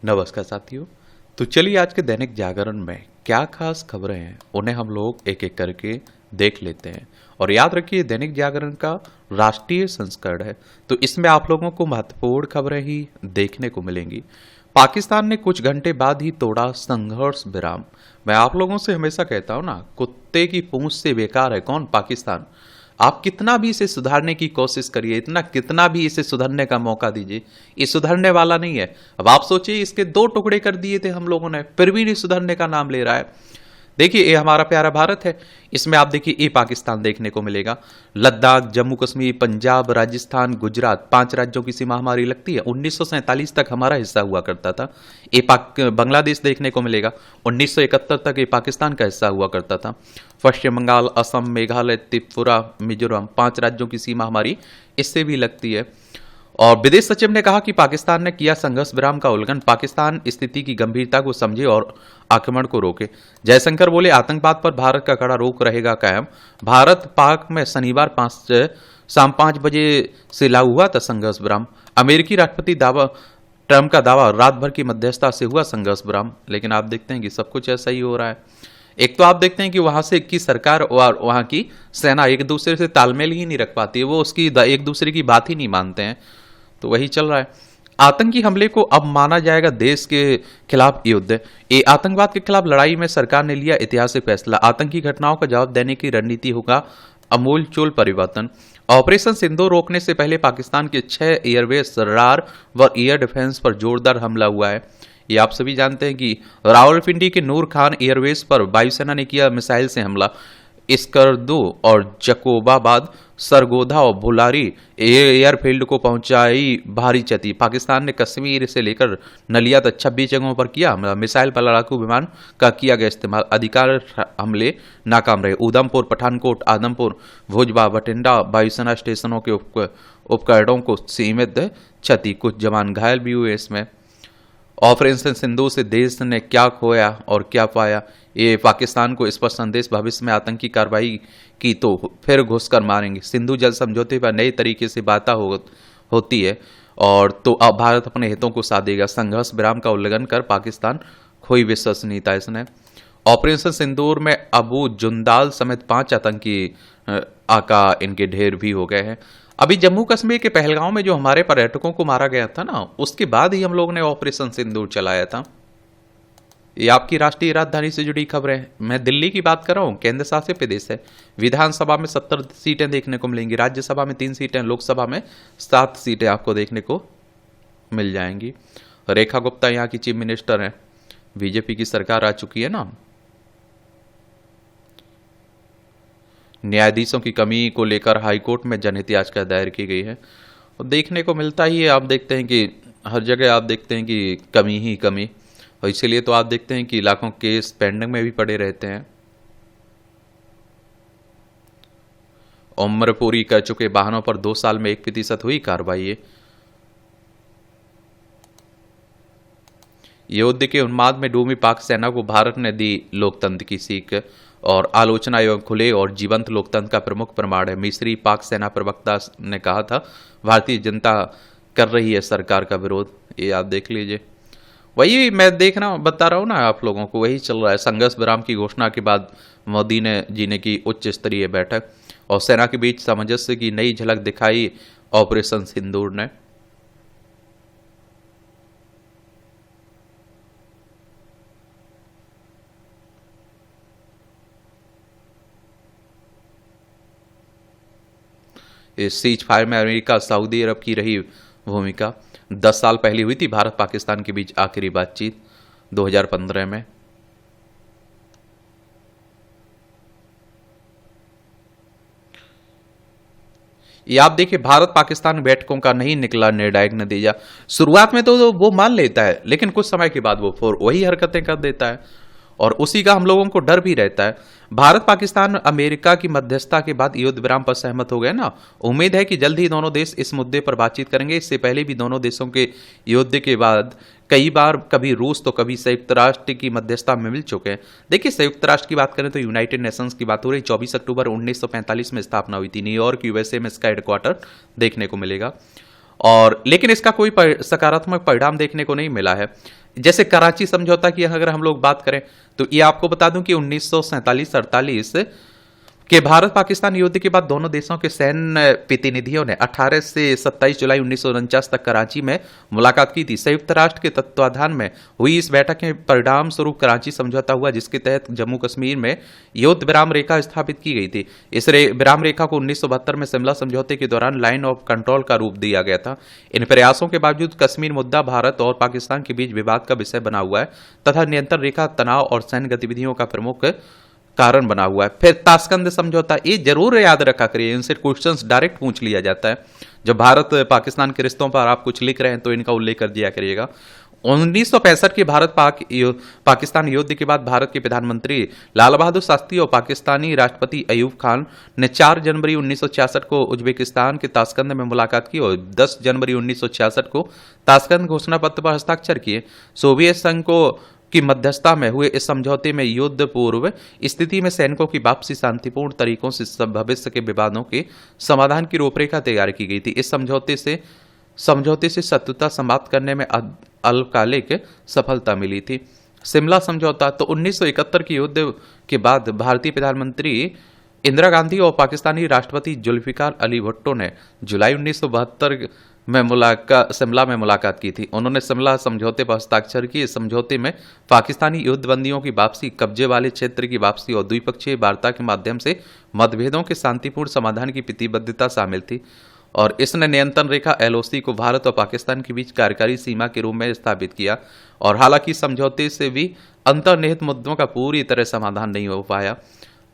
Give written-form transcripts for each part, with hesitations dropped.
नमस्कार साथियों। तो चलिए आज के दैनिक जागरण में क्या खास खबरें हैं उन्हें हम लोग एक एक करके देख लेते हैं। और याद रखिए दैनिक जागरण का राष्ट्रीय संस्करण है, तो इसमें आप लोगों को महत्वपूर्ण खबरें ही देखने को मिलेंगी। पाकिस्तान ने कुछ घंटे बाद ही तोड़ा संघर्ष विराम। मैं आप लोगों से हमेशा कहता हूं ना, कुत्ते की पूंछ से बेकार है कौन? पाकिस्तान। आप कितना भी इसे सुधारने की कोशिश करिए, इतना कितना भी इसे सुधरने का मौका दीजिए, ये सुधरने वाला नहीं है। अब आप सोचिए, इसके दो टुकड़े कर दिए थे हम लोगों ने, फिर भी नहीं सुधरने का नाम ले रहा है। देखिए ये हमारा प्यारा भारत है, इसमें आप देखिए ये पाकिस्तान देखने को मिलेगा। लद्दाख, जम्मू कश्मीर, पंजाब, राजस्थान, गुजरात, 5 राज्यों की सीमा हमारी लगती है। 1947 तक हमारा हिस्सा हुआ करता था। ये बांग्लादेश देखने को मिलेगा। 1971 तक ये पाकिस्तान का हिस्सा हुआ करता था। पश्चिम बंगाल, असम, मेघालय, त्रिपुरा, मिजोरम, 5 राज्यों की सीमा हमारी इससे भी लगती है। और विदेश सचिव ने कहा कि पाकिस्तान ने किया संघर्ष विराम का उल्लंघन, पाकिस्तान स्थिति की गंभीरता को समझे और आक्रमण को रोके। जयशंकर बोले आतंकवाद पर भारत का कड़ा रोक रहेगा कायम। भारत पाक में शनिवार शाम 5 बजे से लागू हुआ था संघर्ष विराम। अमेरिकी राष्ट्रपति ट्रंप का दावा, रात भर की मध्यस्थता से हुआ संघर्ष विराम। लेकिन आप देखते हैं कि सब कुछ ऐसा ही हो रहा है। एक तो आप देखते हैं कि वहां से की सरकार और वहां की सेना एक दूसरे से तालमेल ही नहीं रख पाती है, वो उसकी एक दूसरे की बात ही नहीं मानते हैं। तो वही चल रहा है। आतंकी हमले को अब माना जाएगा देश के खिलाफ युद्ध। ये आतंकवाद के खिलाफ लड़ाई में सरकार ने लिया ऐतिहासिक फैसला। आतंकी घटनाओं का जवाब देने की रणनीति होगा अमूलचूल परिवर्तन। ऑपरेशन सिंदूर रोकने से पहले पाकिस्तान के 6 एयरबेस, रडार व एयर डिफेंस पर जोरदार हमला हुआ है। ये आप सभी जानते हैं कि रावलपिंडी के नूर खान एयरबेस पर वायुसेना ने किया मिसाइल से हमला। स्कर्दू और जकोबाबाद, सरगोधा और भुलारी एयरफील्ड को पहुंचाई भारी क्षति। पाकिस्तान ने कश्मीर से लेकर नलिया तक 26 जगहों पर किया हमला। मिसाइल पर लड़ाकू विमान का किया गया इस्तेमाल। अधिकार हमले नाकाम रहे। उधमपुर, पठानकोट, आदमपुर, भुजबा, बठिंडा वायुसेना स्टेशनों के उपकरणों को सीमित क्षति। कुछ जवान घायल भी हुए इसमें। ऑपरेशन सिंधु से देश ने क्या खोया और क्या पाया, ये पाकिस्तान को स्पष्ट संदेश। भविष्य में आतंकी कार्रवाई की तो फिर घुसकर मारेंगे। सिंधु जल समझौते पर नए तरीके से बातें होती है और तो अब भारत अपने हितों को साधेगा। संघर्ष विराम का उल्लंघन कर पाकिस्तान खोई विश्वसनीयता इसने। ऑपरेशन सिंदूर में अबू जुंदाल समेत 5 आतंकी आका इनके ढेर भी हो गए हैं। अभी जम्मू कश्मीर के पहलगांव में जो हमारे पर्यटकों को मारा गया था ना, उसके बाद ही हम लोग ने ऑपरेशन सिंदूर चलाया था। ये आपकी राष्ट्रीय राजधानी से जुड़ी खबरें हैं। मैं दिल्ली की बात कर रहा हूँ, केंद्र शासित प्रदेश है। विधानसभा में 70 सीटें देखने को मिलेंगी, राज्यसभा में 3 सीटें, लोकसभा में 7 सीटें आपको देखने को मिल जाएंगी। रेखा गुप्ता यहाँ की चीफ मिनिस्टर हैं। बीजेपी की सरकार आ चुकी है ना। न्यायाधीशों की कमी को लेकर हाईकोर्ट में जनहित याचिका दायर की गई है। और देखने को मिलता ही है, आप देखते हैं कि हर जगह आप देखते हैं कि कमी ही कमी, और इसीलिए तो आप देखते हैं कि लाखों केस पेंडिंग में भी पड़े रहते हैं। उम्र पूरी कर चुके वाहनों पर 2 साल में 1% हुई कार्रवाई। युद्ध के उन्माद में डूबी पाक सेना को भारत ने दी लोकतंत्र की सीख और आलोचना एवं खुले और जीवंत लोकतंत्र का प्रमुख प्रमाण है। मिस्री पाक सेना प्रवक्ता ने कहा था, भारतीय जनता कर रही है सरकार का विरोध। ये आप देख लीजिए, वही मैं बता रहा हूँ ना आप लोगों को, वही चल रहा है। संघर्ष विराम की घोषणा के बाद मोदी ने की उच्च स्तरीय बैठक और सेना के बीच सामंजस्य की नई झलक दिखाई ऑपरेशन सिंदूर ने। इस सीज फायर में अमेरिका, सऊदी अरब की रही भूमिका। 10 साल पहले हुई थी भारत पाकिस्तान के बीच आखिरी बातचीत 2015 में। ये आप देखिए, भारत पाकिस्तान बैठकों का नहीं निकला निर्णायक नतीजा। शुरुआत में तो वो मान लेता है, लेकिन कुछ समय के बाद वो फिर वही हरकतें कर देता है और उसी का हम लोगों को डर भी रहता है। भारत पाकिस्तान अमेरिका की मध्यस्थता के बाद युद्ध विराम पर सहमत हो गए ना। उम्मीद है कि जल्द ही दोनों देश इस मुद्दे पर बातचीत करेंगे। इससे पहले भी दोनों देशों के युद्ध के बाद कई बार कभी रूस तो कभी संयुक्त राष्ट्र की मध्यस्थता में मिल चुके हैं। देखिए, संयुक्त राष्ट्र की बात करें तो यूनाइटेड नेशंस की बात हो रही। 24 अक्टूबर 1945 में स्थापना हुई थी। न्यूयॉर्क यूएसए में इसका हेडक्वार्टर देखने को मिलेगा। और लेकिन इसका कोई सकारात्मक परिणाम देखने को नहीं मिला है। जैसे कराची समझौता की अगर हम लोग बात करें तो ये आपको बता दूं कि 1947-48 कि भारत पाकिस्तान युद्ध के बाद दोनों देशों के सैन्य प्रतिनिधियों ने 18 से 27 जुलाई 1949 तक कराची में मुलाकात की थी। संयुक्त राष्ट्र के तत्वाधान में हुई इस बैठक के परिणाम स्वरूप कराची समझौता हुआ, जिसके तहत जम्मू कश्मीर में युद्ध विराम रेखा स्थापित की गई थी। इस विराम रेखा को 1972 में शिमला समझौते के दौरान लाइन ऑफ कंट्रोल का रूप दिया गया था। इन प्रयासों के बावजूद कश्मीर मुद्दा भारत और पाकिस्तान के बीच विवाद का विषय बना हुआ है तथा नियंत्रण रेखा तनाव और सैन्य गतिविधियों का प्रमुख कारण बना हुआ है। फिर ताशकंद समझौता, ये जरूर याद रखा करिए, इनसे क्वेश्चंस डायरेक्ट पूछ लिया जाता है। जब भारत पाकिस्तान के रिश्तों पर आप कुछ लिख रहे हैं तो इनका उल्लेख कर दिया करिएगा। 1965 के भारत पाकिस्तान युद्ध के बाद भारत के प्रधानमंत्री लाल बहादुर शास्त्री और पाकिस्तानी राष्ट्रपति अयूब खान ने 4 जनवरी 1966 को उज्बेकिस्तान के ताशकंद में मुलाकात की और 10 जनवरी 1966 को ताशकंद घोषणा पत्र पर हस्ताक्षर किए। सोवियत संघ की मध्यस्थता में हुए इस समझौते में युद्ध पूर्व स्थिति में सैनिकों की वापसी शांतिपूर्ण तरीकों से भविष्य के विवादों के समाधान की रूपरेखा तैयार की गई थी। इस समझौते से शत्रुता समाप्त करने में अल्पकालिक सफलता मिली थी। शिमला समझौता, तो 1971 के युद्ध के बाद भारतीय प्रधानमंत्री इंदिरा गांधी और पाकिस्तानी राष्ट्रपति जुल्फिकार अली भुट्टो ने जुलाई 1972 में शिमला में मुलाकात की थी। उन्होंने शिमला समझौते पर हस्ताक्षर किए। समझौते में पाकिस्तानी युद्धबंदियों की वापसी, कब्जे वाले क्षेत्र की वापसी और द्विपक्षीय वार्ता के माध्यम से मतभेदों के शांतिपूर्ण समाधान की प्रतिबद्धता शामिल थी। और इसने नियंत्रण रेखा LOC को भारत और पाकिस्तान के बीच कार्यकारी सीमा के रूप में स्थापित किया। और हालांकि समझौते से भी अंतर्निहित मुद्दों का पूरी तरह समाधान नहीं हो पाया।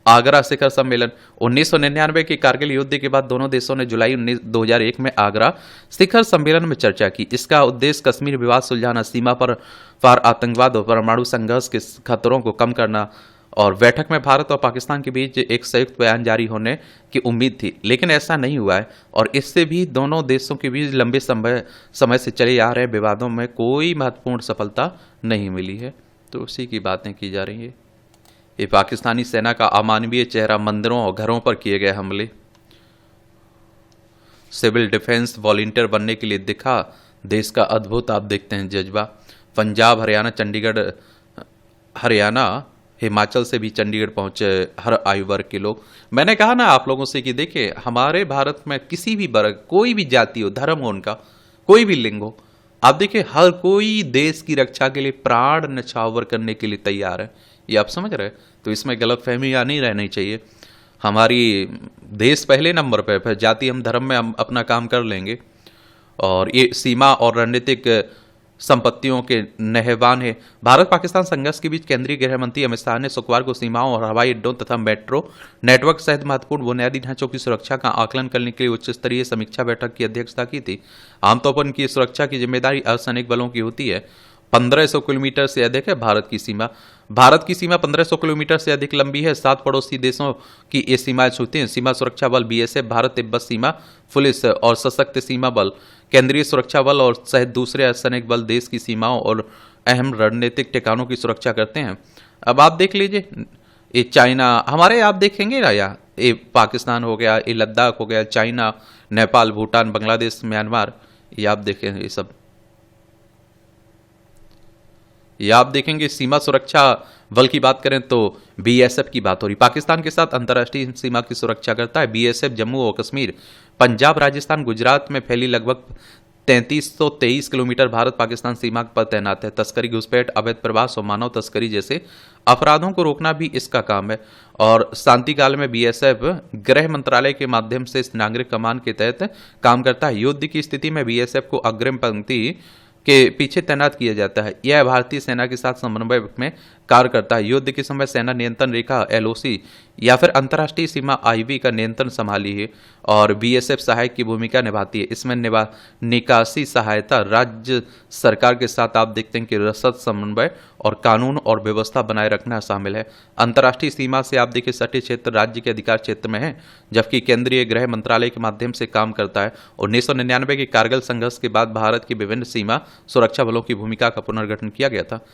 आगरा शिखर सम्मेलन, 1999 के कारगिल युद्ध के बाद दोनों देशों ने जुलाई 2001 में आगरा शिखर सम्मेलन में चर्चा की। इसका उद्देश्य कश्मीर विवाद सुलझाना, सीमा पर पार आतंकवाद और परमाणु संघर्ष के खतरों को कम करना। और बैठक में भारत और पाकिस्तान के बीच एक संयुक्त बयान जारी होने की उम्मीद थी, लेकिन ऐसा नहीं हुआ है। और इससे भी दोनों देशों के बीच लंबे समय से चले आ रहे विवादों में कोई महत्वपूर्ण सफलता नहीं मिली है। तो उसी की बातें की जा रही है। ये पाकिस्तानी सेना का अमानवीय चेहरा, मंदिरों और घरों पर किए गए हमले। सिविल डिफेंस वॉलंटियर बनने के लिए दिखा देश का अद्भुत, आप देखते हैं, जज्बा। पंजाब, हरियाणा, चंडीगढ़, हरियाणा, हिमाचल से भी चंडीगढ़ पहुंचे हर आयु वर्ग के लोग। मैंने कहा ना आप लोगों से कि देखिए, हमारे भारत में किसी भी वर्ग, कोई भी जाति हो, धर्म हो उनका, कोई भी लिंग हो, आप देखिए हर कोई देश की रक्षा के लिए प्राण न्यौछावर करने के लिए तैयार है। ये आप समझ रहे हैं? तो इसमें गलतफहमियां नहीं रहनी चाहिए। हमारी देश पहले नंबर पे, फिर जाति हम धर्म में हम अपना काम कर लेंगे। और ये सीमा और रणनीतिक संपत्तियों के नहवान है। भारत पाकिस्तान संघर्ष के बीच केंद्रीय गृह मंत्री अमित शाह ने शुक्रवार को सीमाओं और हवाई अड्डों तथा मेट्रो नेटवर्क सहित महत्वपूर्ण बुनियादी ढांचों की सुरक्षा का आकलन करने के लिए उच्च स्तरीय समीक्षा बैठक की अध्यक्षता की थी। आमतौर पर इनकी सुरक्षा की जिम्मेदारी अर्धसैनिक बलों की होती है। 1500 किलोमीटर से अधिक है भारत की सीमा। भारत की सीमा 1500 किलोमीटर से अधिक लंबी है। 7 पड़ोसी देशों की ये सीमाएं छूती हैं। सीमा सुरक्षा बल BSF, भारत तिब्बत सीमा पुलिस और सशक्त सीमा बल, केंद्रीय सुरक्षा बल और सहित दूसरे अर्धसैनिक बल देश की सीमाओं और अहम रणनीतिक ठिकानों की सुरक्षा करते हैं। अब आप देख लीजिए, ये चाइना, हमारे आप देखेंगे ना, यहाँ ये पाकिस्तान हो गया, ये लद्दाख हो गया, चाइना, नेपाल, भूटान, बांग्लादेश, म्यांमार, ये आप देखें, ये सब या आप देखेंगे। सीमा सुरक्षा बल की बात करें तो BSF की बात हो रही, पाकिस्तान के साथ अंतर्राष्ट्रीय सीमा की सुरक्षा करता है। BSF जम्मू और कश्मीर, पंजाब, राजस्थान, गुजरात में फैली लगभग 3323 किलोमीटर भारत पाकिस्तान सीमा पर तैनात है। तस्करी, घुसपैठ, अवैध प्रवास और मानव तस्करी जैसे अपराधों को रोकना भी इसका काम है। और शांति काल में BSF गृह मंत्रालय के माध्यम से इस नागरिक कमान के तहत काम करता है। युद्ध की स्थिति में BSF को अग्रिम पंक्ति के पीछे तैनात किया जाता है। यह भारतीय सेना के साथ समन्वय में कार्य करता है। युद्ध के समय सेना नियंत्रण रेखा LOC या फिर अंतर्राष्ट्रीय सीमा IV का नियंत्रण संभाली है और BSF सहायक की भूमिका निभाती है। इसमें निकासी सहायता, राज्य सरकार के साथ आप देखते हैं कि रसद समन्वय और कानून और व्यवस्था बनाए रखना शामिल है। अंतर्राष्ट्रीय सीमा से आप देखिए सटे क्षेत्र राज्य के अधिकार क्षेत्र में है, जबकि केंद्रीय गृह मंत्रालय के माध्यम से काम करता है। 1999 के कारगिल संघर्ष के बाद भारत की विभिन्न सीमा सुरक्षा बलों की भूमिका का पुनर्गठन किया गया था।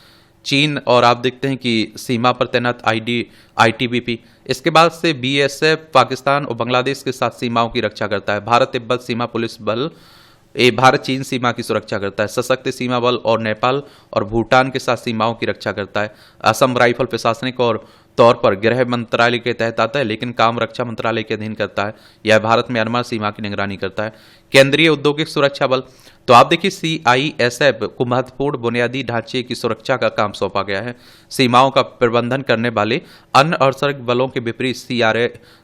चीन, और आप देखते हैं कि सीमा पर तैनात ITBP, इसके बाद से BSF पाकिस्तान और बांग्लादेश के साथ सीमाओं की रक्षा करता है। भारत तिब्बत सीमा पुलिस बल ये भारत चीन सीमा की सुरक्षा करता है, सशक्त सीमा बल और नेपाल और भूटान के साथ सीमाओं की रक्षा करता है। असम राइफल प्रशासनिक और तौर पर गृह मंत्रालय के तहत आता है, लेकिन काम रक्षा मंत्रालय के अधीन करता है। यह भारत म्यांमार सीमा की निगरानी करता है। केंद्रीय औद्योगिक सुरक्षा बल, तो आप देखिए CISF को महत्वपूर्ण बुनियादी ढांचे की सुरक्षा का काम सौंपा गया है। सीमाओं का प्रबंधन करने वाले अन्य अर्धसैनिक बलों के विपरीत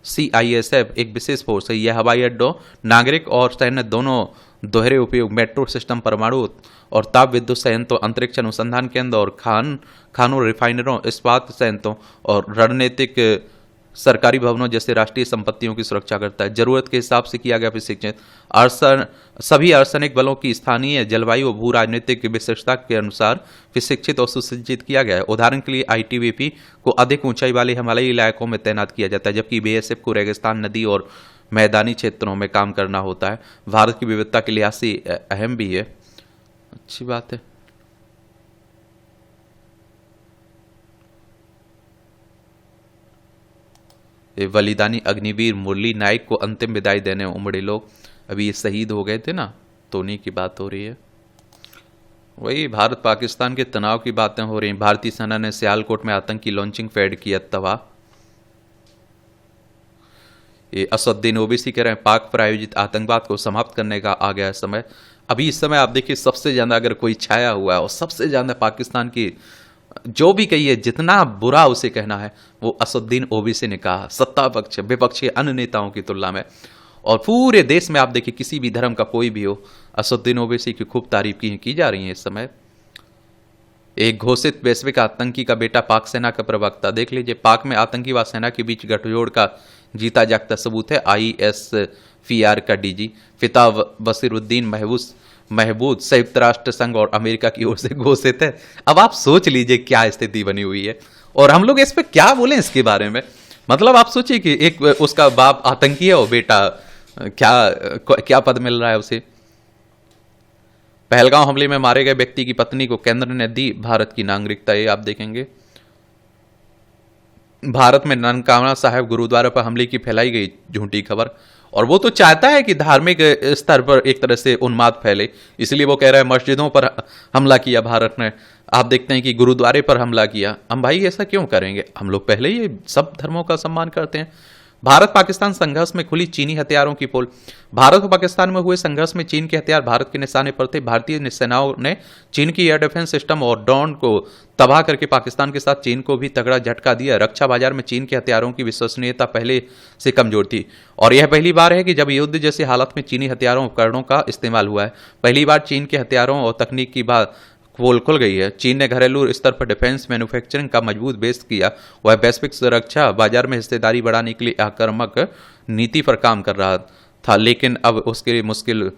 CISF एक विशेष फोर्स है। यह हवाई अड्डों, नागरिक और सैन्य दोनों दोहरे उपयोग, मेट्रो सिस्टम, परमाणु और ताप विद्युत संयंत्रों, अंतरिक्ष अनुसंधान केंद्र और खानों, रिफाइनरों, इस्पात संयंत्रों और रणनीतिक सरकारी भवनों जैसे राष्ट्रीय संपत्तियों की सुरक्षा करता है। जरूरत के हिसाब से किया गया प्रशिक्षित सभी अर्धसैनिक बलों की स्थानीय जलवायु और भू राजनीतिक विशेषता के अनुसार प्रशिक्षित और सुसज्जित किया गया है। उदाहरण के लिए ITBP को अधिक ऊंचाई वाले हिमालयी इलाकों में तैनात किया जाता है, जबकि BSF को रेगिस्तान, नदी और मैदानी क्षेत्रों में काम करना होता है। भारत की विविधता के लिहाज से अहम भी है। अच्छी बात है। ये बलिदानी अग्निवीर मुरली नाइक को अंतिम विदाई देने उमड़े लोग, अभी ये शहीद हो गए थे ना, तो उन्हीं की बात हो रही है। वही भारत पाकिस्तान के तनाव की बातें हो रही हैं। भारतीय सेना ने सियालकोट में आतंकी लॉन्चिंग पैड किया तबाह। ये असदुद्दीन ओवैसी कह रहे हैं पाक प्रायोजित आतंकवाद को समाप्त करने का आ गया समय। अभी इस समय आप देखिए सबसे ज्यादा अगर कोई छाया हुआ है और सबसे ज्यादा पाकिस्तान की जो भी कहिए, जितना बुरा उसे कहना है, वो असदुद्दीन ओवैसी ने कहा, सत्ता पक्ष विपक्षी अन्य नेताओं की तुलना में। और पूरे देश में आप देखिए किसी भी धर्म का कोई भी हो, असदुद्दीन ओवैसी की खूब तारीफ की जा रही है इस समय। एक घोषित वैश्विक आतंकी का बेटा पाक सेना का प्रवक्ता, देख लीजिए, पाक में आतंकी व सेना के बीच गठजोड़ का जीता जागता सबूत है। ISFR का DG फिता बसीरुद्दीन महबूद संयुक्त राष्ट्र संघ और अमेरिका की ओर से घोषित है। अब आप सोच लीजिए क्या स्थिति बनी हुई है, और हम लोग इस पे क्या बोले इसके बारे में। मतलब आप सोचिए कि एक उसका बाप आतंकी है और बेटा क्या पद मिल रहा है उसे। पहलगांव हमले में मारे गए व्यक्ति की पत्नी को केंद्र ने दी भारत की नागरिकता, ये आप देखेंगे। भारत में ननकाना साहिब गुरुद्वारा पर हमले की फैलाई गई झूठी खबर, और वो तो चाहता है कि धार्मिक स्तर पर एक तरह से उन्माद फैले, इसलिए वो कह रहा है मस्जिदों पर हमला किया भारत ने। आप देखते हैं कि गुरुद्वारे पर हमला किया। हम भाई ऐसा क्यों करेंगे, हम लोग पहले ही सब धर्मों का सम्मान करते हैं। भारत पाकिस्तान संघर्ष में खुली चीनी हथियारों की पोल। भारत और पाकिस्तान में हुए संघर्ष में चीन के हथियार भारत के निशाने पर थे। भारतीय सेनाओं ने चीन की एयर डिफेंस सिस्टम और ड्रोन को तबाह करके पाकिस्तान के साथ चीन को भी तगड़ा झटका दिया। रक्षा बाजार में चीन के हथियारों की विश्वसनीयता पहले से कमजोर थी, और यह पहली बार है कि जब युद्ध जैसे हालात में चीनी हथियारों उपकरणों का इस्तेमाल हुआ है। पहली बार चीन के हथियारों और तकनीक की बात पोल खुल गई है। चीन ने घरेलू स्तर पर डिफेंस मैन्युफैक्चरिंग का मजबूत बेस किया। वह वैश्विक सुरक्षा बाजार में हिस्सेदारी बढ़ाने के लिए आक्रामक नीति पर काम कर रहा था, लेकिन अब उसके लिए मुश्किल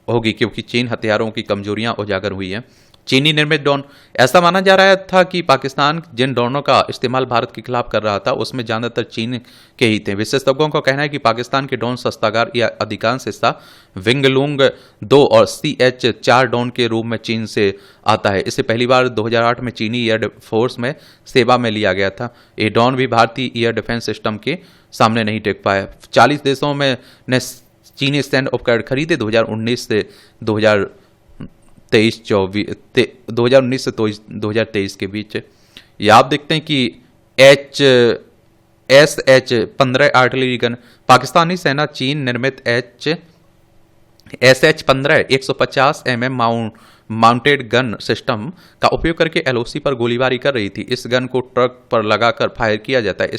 होगी क्योंकि चीन हथियारों की कमजोरियां उजागर हुई हैं। चीनी निर्मित ड्रोन, ऐसा माना जा रहा था कि पाकिस्तान जिन ड्रोनों का इस्तेमाल भारत के खिलाफ कर रहा था उसमें ज्यादातर चीन के ही थे। विशेषज्ञों का कहना है कि पाकिस्तान के ड्रोन शस्त्रागार या अधिकांश हिस्सा विंगलुंग 2 और CH-4 ड्रोन के रूप में चीन से आता है। इसे पहली बार 2008 में चीनी एयर फोर्स में सेवा में लिया गया था। ये ड्रोन भी भारतीय एयर डिफेंस सिस्टम के सामने नहीं टिक पाया। 40 देशों में ने चीनी सैन्य उपकरण खरीदे 2019 से 2019 के बीच। ये आप देखते हैं कि SH-15 आर्टिलरी गन, पाकिस्तानी सेना चीन निर्मित SH-15 150 mm mounted gun system का उपयोग करके LOC पर गोलीबारी कर रही थी। इस गन को ट्रक पर लगाकर फायर किया जाता है।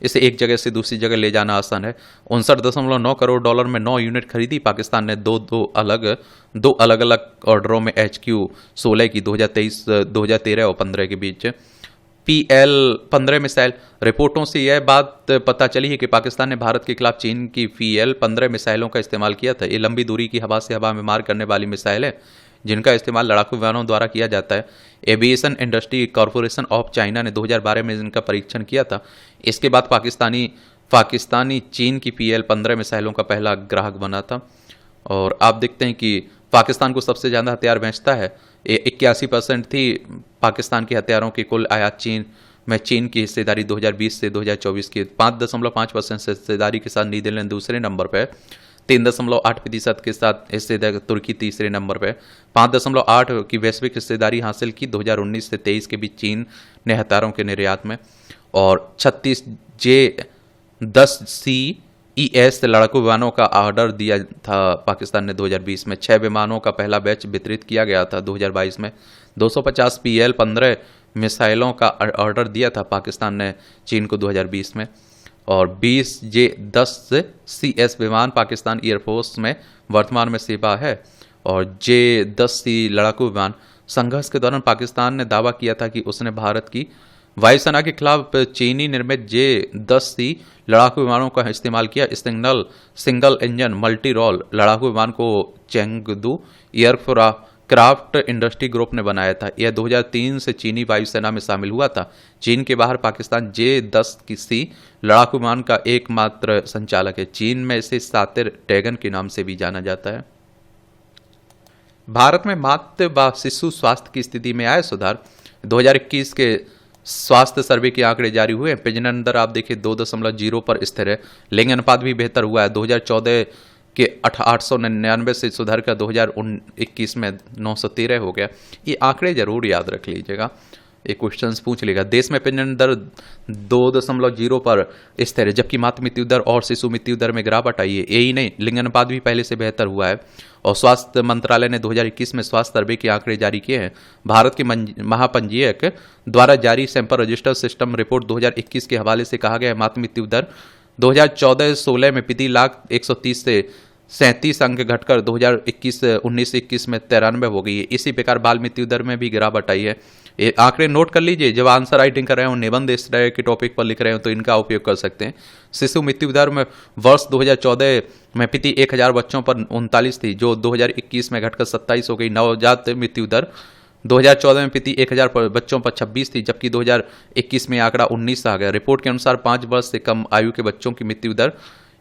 इसे एक जगह से दूसरी जगह ले जाना आसान है। 59.9 करोड़ डॉलर में 9 यूनिट खरीदी। पाकिस्तान ने दो अलग अलग ऑर्डरों में HQ-16 की 2013 और 15 के बीच। PL-15 मिसाइल, रिपोर्टों से यह बात पता चली है कि पाकिस्तान ने भारत के खिलाफ चीन की PL-15 मिसाइलों का इस्तेमाल किया था। ये लंबी दूरी की हवा से हवा में मार करने वाली मिसाइल है जिनका इस्तेमाल लड़ाकू विमानों द्वारा किया जाता है। Aviation industry corporation of China ने 2012 में इनका परीक्षण किया था। इसके बाद पाकिस्तानी चीन की PL-15 मिसाइलों का पहला ग्राहक बना था। और आप देखते हैं कि पाकिस्तान को सबसे ज़्यादा हथियार बेचता है। 81% थी पाकिस्तान के हथियारों की कुल आयात चीन में। चीन की हिस्सेदारी 2020 से 2024 की 5.5% से हिस्सेदारी के साथ नीदरलैंड दूसरे नंबर पर। 3.8% के साथ हिस्सेदारी तुर्की तीसरे नंबर पर, 5.8 की वैश्विक हिस्सेदारी हासिल की 2019 से 23 के बीच चीन ने हथियारों के निर्यात में, और 36 J-10C लड़ाकू विमानों का ऑर्डर दिया था पाकिस्तान ने 2020 में। 6 विमानों का पहला बैच वितरित किया गया था 2022 में। 250 PL-15 मिसाइलों का ऑर्डर दिया था पाकिस्तान ने चीन को 2020 में, और 20 J-10CS विमान पाकिस्तान एयरफोर्स में वर्तमान में सेवा है। और J-10C लड़ाकू विमान संघर्ष के दौरान पाकिस्तान ने दावा किया था कि उसने भारत की वायुसेना के खिलाफ चीनी निर्मित J-10C लड़ाकू विमानों का इस्तेमाल किया। सिंगल इंजन मल्टी रोल लड़ाकू विमान को चेंगदू एयरक्राफ्ट इंडस्ट्री ग्रुप ने बनाया था। यह 2003 से चीनी वायुसेना में शामिल हुआ था। चीन के बाहर पाकिस्तान J-10C लड़ाकू विमान का एकमात्र संचालक है। चीन में इसे सातिर ड्रैगन के नाम से भी जाना जाता है। भारत में मातृ व शिशु स्वास्थ्य की स्थिति में आया सुधार। 2021 के स्वास्थ्य सर्वे के आंकड़े जारी हुए हैं। प्रजनन दर आप देखिए 2.0 पर स्थिर है। लिंग अनुपात भी बेहतर हुआ है। 2014 के 899 से सुधर कर 2021 में 913 हो गया। ये आंकड़े जरूर याद रख लीजिएगा, एक क्वेश्चन पूछ लेगा। देश में प्रजनन दर 2.0 पर स्थिर है, जबकि मातृ मृत्यु दर और शिशु मृत्यु दर में गिरावट आई है। यही नहीं, लिंग अनुपात भी पहले से बेहतर हुआ है। और स्वास्थ्य मंत्रालय ने 2021 में स्वास्थ्य सर्वे के आंकड़े जारी किए हैं। भारत के महापंजीयक द्वारा जारी सैंपल रजिस्टर सिस्टम रिपोर्ट 2021 के हवाले से कहा गया है, मातृ मृत्यु दर 2014-16 में प्रति लाख 130 से 37 अंक घटकर 2019-21 में 93 हो गई है। इसी प्रकार बाल मृत्यु दर में भी गिरावट आई है। ये आंकड़े नोट कर लीजिए, जब आंसर राइटिंग कर रहे हो, निबंध इस तरह के टॉपिक पर लिख रहे हो तो इनका उपयोग कर सकते हैं। शिशु मृत्यु दर में वर्ष 2014 में प्रति 1000 बच्चों पर 39 थी, जो 2021 में घटकर 27 हो गई। नवजात मृत्यु दर 2014 में प्रति 1000 बच्चों पर 26 थी, जबकि 2021 में आंकड़ा 19 आ गया। रिपोर्ट के अनुसार 5 वर्ष से कम आयु के बच्चों की मृत्यु दर,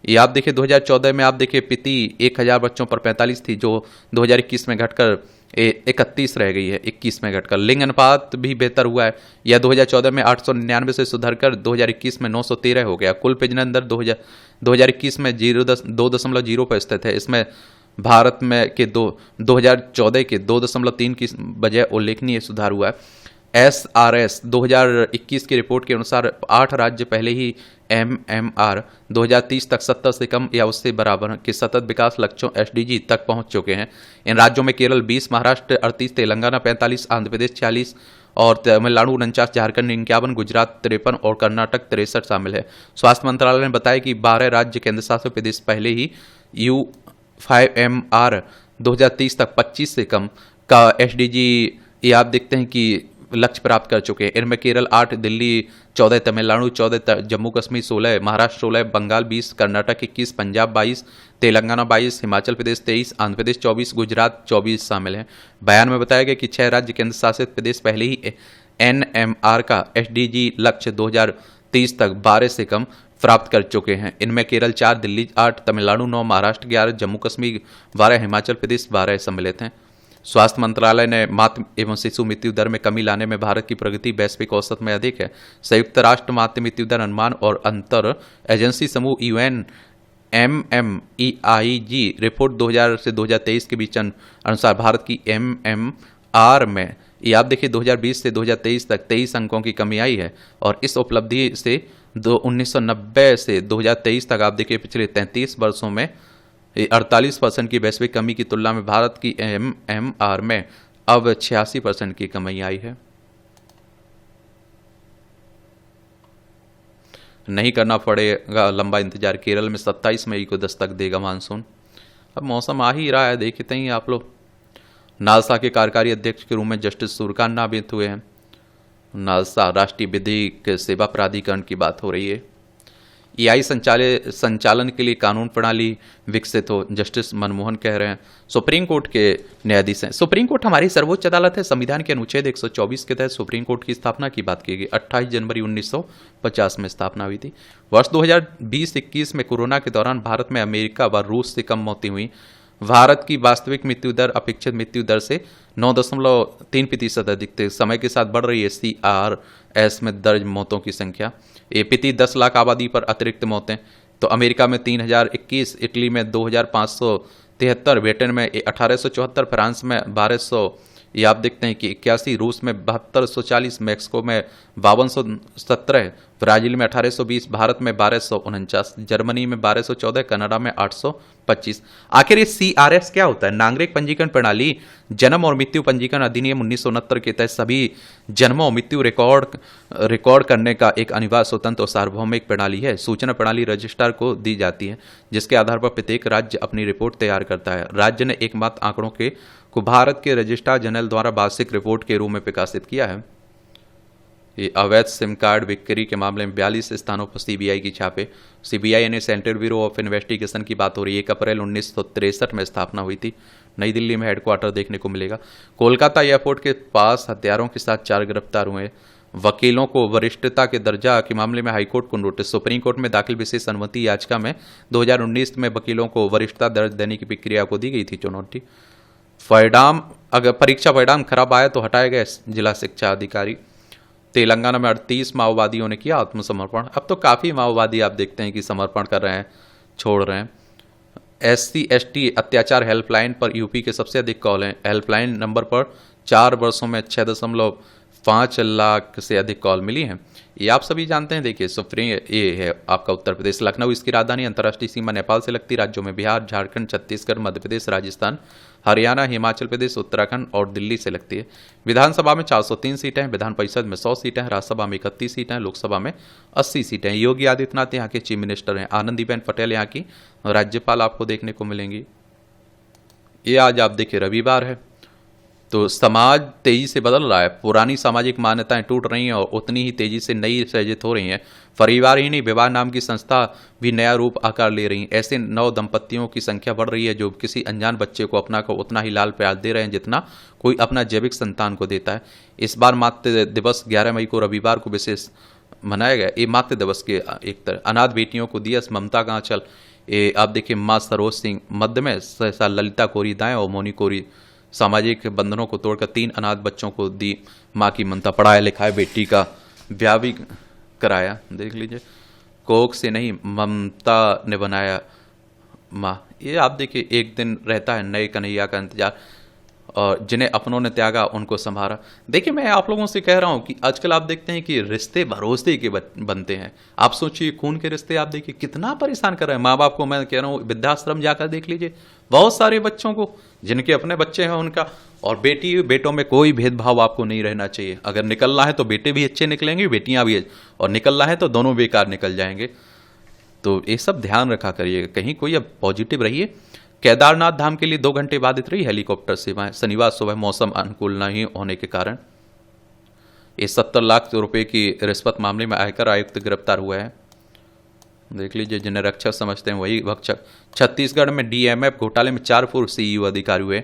ये आप देखिए 2014 में आप देखिए प्रति 1000 बच्चों पर 45 थी, जो 2021 में घटकर 31 रह गई है, 21 में घटकर। लिंग अनुपात भी बेहतर हुआ है। यह 2014 में 899 से सुधरकर 2021 में 913 हो गया। कुल प्रजनन दर 2021 में 2.0 पर स्थित है। इसमें भारत में के 2014 के 2.3 की बजाय उल्लेखनीय सुधार हुआ है। SRS 2021 की रिपोर्ट के अनुसार 8 राज्य पहले ही MMR 2030 तक 70 से कम या उससे बराबर के सतत विकास लक्ष्यों SDG तक पहुंच चुके हैं। इन राज्यों में केरल 20, महाराष्ट्र 38, तेलंगाना 45, आंध्र प्रदेश 40 और तमिलनाडु 49, झारखंड 51, गुजरात 53 और कर्नाटक 63 शामिल है। स्वास्थ्य मंत्रालय ने बताया कि 12 राज्य केंद्र शासित प्रदेश पहले ही U5MR 2030 तक 25 से कम का SDG ये आप देखते हैं कि लक्ष्य प्राप्त कर चुके हैं। इनमें केरल 8, दिल्ली 14, तमिलनाडु 14, जम्मू कश्मीर 16, महाराष्ट्र 16, बंगाल 20, कर्नाटक 21, पंजाब 22, तेलंगाना 22, हिमाचल प्रदेश 23, आंध्र प्रदेश 24, गुजरात 24 शामिल हैं। बयान में बताया गया कि 6 राज्य केंद्र शासित प्रदेश पहले ही NMR का SDG लक्ष्य 2030 तक 12 से कम प्राप्त कर चुके हैं। इनमें केरल 4, दिल्ली 8, तमिलनाडु 9, महाराष्ट्र 11, जम्मू कश्मीर 12, हिमाचल प्रदेश 12 सम्मिलित हैं। स्वास्थ्य मंत्रालय ने मातृ एवं शिशु मृत्यु दर में कमी लाने में भारत की प्रगति वैश्विक औसत में अधिक है। संयुक्त राष्ट्र मातृ मृत्यु दर अनुमान और अंतर एजेंसी समूह UNMMEIG रिपोर्ट 2000 से 2023 के बीच अनुसार भारत की MMR में ये आप देखिए 2020 से 2023 तक 23 अंकों की कमी आई है। और इस उपलब्धि से 1990 से 2023 तक आप देखिए पिछले 33 वर्षों में 48% की वैश्विक कमी की तुलना में भारत की MMR में अब 86% की कमी आई है। नहीं करना पड़ेगा लंबा इंतजार, केरल में 27 मई को दस्तक देगा मानसून। अब मौसम आ ही रहा है, देखते ही आप लोग। नालसा के कार्यकारी अध्यक्ष के रूप में जस्टिस सूर्यकांत नामित हुए हैं। नालसा राष्ट्रीय विधिक सेवा प्राधिकरण की बात हो रही है। AI संचालन के लिए कानून प्रणाली विकसित हो, जस्टिस मनमोहन कह रहे हैं। सुप्रीम कोर्ट के न्यायाधीश हैं। सुप्रीम कोर्ट हमारी सर्वोच्च अदालत है। संविधान के अनुच्छेद 124 के तहत सुप्रीम कोर्ट की स्थापना की बात की गई। 28 जनवरी 1950 में स्थापना हुई थी। वर्ष 2020-21 में कोरोना के दौरान भारत में अमेरिका व रूस से कम मौतें हुई। भारत की वास्तविक मृत्यु दर अपेक्षित मृत्यु दर से 9.3% अधिक थे। समय के साथ बढ़ रही है CRS में दर्ज मौतों की संख्या। प्रति 10 लाख आबादी पर अतिरिक्त मौतें तो अमेरिका में 3021, इटली में 2573, ब्रिटेन में 1874, फ्रांस में 1200, ये आप देखते हैं कि 81, रूस में 7240, मैक्सिको में 5217, ब्राजील में 1820, भारत में 1249, जर्मनी में 1214, कनाडा में 825। आखिर ये CRS क्या होता है? नागरिक पंजीकरण प्रणाली जन्म और मृत्यु पंजीकरण अधिनियम 1969 के तहत सभी जन्म और मृत्यु रिकॉर्ड करने का एक अनिवार्य, स्वतंत्र और सार्वभौमिक प्रणाली है। सूचना प्रणाली रजिस्ट्रार को दी जाती है, जिसके आधार पर प्रत्येक राज्य अपनी रिपोर्ट तैयार करता है। राज्य ने एकमात्र आंकड़ों को भारत के रजिस्ट्रार जनरल द्वारा वार्षिक रिपोर्ट के रूप में प्रकाशित किया है। ये अवैध सिम कार्ड बिक्री के मामले में 42 स्थानों पर CBI की छापे। CBI यानी सेंट्रल ब्यूरो ऑफ इन्वेस्टिगेशन की बात हो रही है। 1 अप्रैल 1963 में स्थापना हुई थी। नई दिल्ली में हेडक्वार्टर देखने को मिलेगा। कोलकाता एयरपोर्ट के पास हथियारों के साथ 4 गिरफ्तार हुए। वकीलों को वरिष्ठता के दर्जा के मामले में हाईकोर्ट को नोटिस। सुप्रीम कोर्ट में दाखिल विशेष अनुमति याचिका में 2019 में वकीलों को वरिष्ठता दर्ज देने की प्रक्रिया को दी गई थी चुनौती। परिणाम, अगर परीक्षा परिणाम खराब आया तो हटाए गए जिला शिक्षा अधिकारी। तेलंगाना में 38 माओवादियों ने किया आत्मसमर्पण। अब तो काफ़ी माओवादी आप देखते हैं कि समर्पण कर रहे हैं, छोड़ रहे हैं। SC/ST अत्याचार हेल्पलाइन पर यूपी के सबसे अधिक कॉल हैं। हेल्पलाइन नंबर पर 4 वर्षों में 6.5 लाख से अधिक कॉल मिली हैं। ये आप सभी जानते हैं। देखिए, सुप्रीम ये है आपका उत्तर प्रदेश। लखनऊ इसकी राजधानी। अंतर्राष्ट्रीय सीमा नेपाल से लगती। राज्यों में बिहार, झारखंड, छत्तीसगढ़, मध्य प्रदेश, राजस्थान, हरियाणा, हिमाचल प्रदेश, उत्तराखंड और दिल्ली से लगती है। विधानसभा में 403 सीटें हैं। विधान परिषद में 100 सीटें हैं। राज्यसभा में 31 सीटें हैं। लोकसभा में 80 सीटें हैं। योगी आदित्यनाथ यहाँ के चीफ मिनिस्टर हैं। आनंदीबेन पटेल यहाँ की राज्यपाल आपको देखने को मिलेंगी। ये आज आप देखिए रविवार है, तो समाज तेजी से बदल रहा है। पुरानी सामाजिक मान्यताएं टूट रही हैं और उतनी ही तेजी से नई सृजित हो रही हैं। परिवार ही नहीं, विवाह नाम की संस्था भी नया रूप आकार ले रही हैं। ऐसे नव दंपतियों की संख्या बढ़ रही है जो किसी अनजान बच्चे को अपना को उतना ही लाल प्यार दे रहे हैं जितना कोई अपना जैविक संतान को देता है। इस बार मातृ दिवस 11 मई को रविवार को विशेष मनाया गया। ये मातृ दिवस के एक तरह अनाथ बेटियों को दिया ममता का आंचल। ये आप देखिए, माँ सरोज सिंह मध्य में, सहसा ललिता कोरी दाएं और मोनी कोरी सामाजिक बंधनों को तोड़कर 3 अनाथ बच्चों को दी माँ की ममता। पढ़ाया लिखाया बेटी का ब्याह भी कराया। देख लीजिए, कोख से नहीं ममता ने बनाया माँ। ये आप देखिए, एक दिन रहता है नए कन्हैया का इंतजार, और जिन्हें अपनों ने त्यागा उनको संभाला। देखिए, मैं आप लोगों से कह रहा हूं कि आजकल आप देखते हैं कि रिश्ते भरोसे के बनते हैं। आप सोचिए, खून के रिश्ते आप देखिए कितना परेशान कर रहे हैं। माँ बाप को मैं कह रहा हूँ, वृद्धाश्रम जाकर देख लीजिए, बहुत सारे बच्चों को जिनके अपने बच्चे हैं उनका, और बेटी बेटों में कोई भेदभाव आपको नहीं रहना चाहिए। अगर निकलना है तो बेटे भी अच्छे निकलेंगे, बेटियां भी, और निकलना है तो दोनों बेकार निकल जाएंगे। तो ये सब ध्यान रखा करिए, कहीं कोई अब पॉजिटिव रहिए। केदारनाथ धाम के लिए 2 घंटे बाधित रही हेलीकॉप्टर सेवाएं। शनिवार सुबह मौसम अनुकूल नहीं होने के कारण। इस 70 लाख रुपए की रिश्वत मामले में आयकर आयुक्त गिरफ्तार हुए हैं। देख लीजिए, जिन्हें रक्षक समझते हैं वही भक्षक। छत्तीसगढ़ में DMF घोटाले में 4 पूर्व CEO अधिकारी हुए।